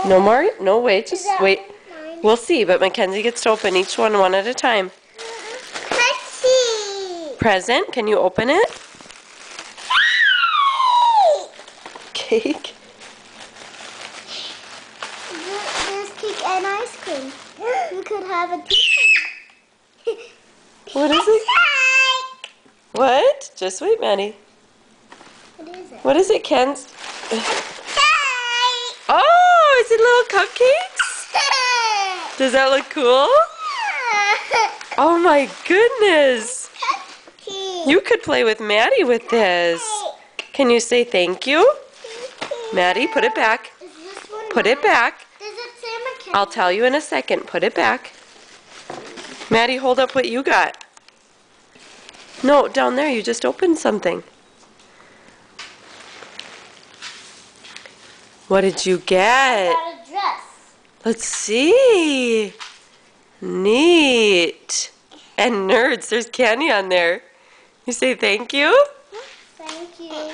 No more? No, wait. Is Just that wait. mine? We'll see, but Mackenzie gets to open each one at a time. Let's see. Present. Can you open it? Cake. There's cake and ice cream. You could have a tea. What is it? What? Just wait, Maddie. What is it? What is it, Ken's? Cake. Oh, is it little cupcakes? Does that look cool? Oh my goodness. You could play with Maddie with this. Can you say thank you? Maddie, put it back. Is this one Put it mine? back. Does it say Mackenzie? I'll tell you in a second. Put it back. Maddie, hold up what you got. No, down there. You just opened something. What did you I get? got a dress. Let's see. Neat. And nerds. There's candy on there. You say thank you? Thank you.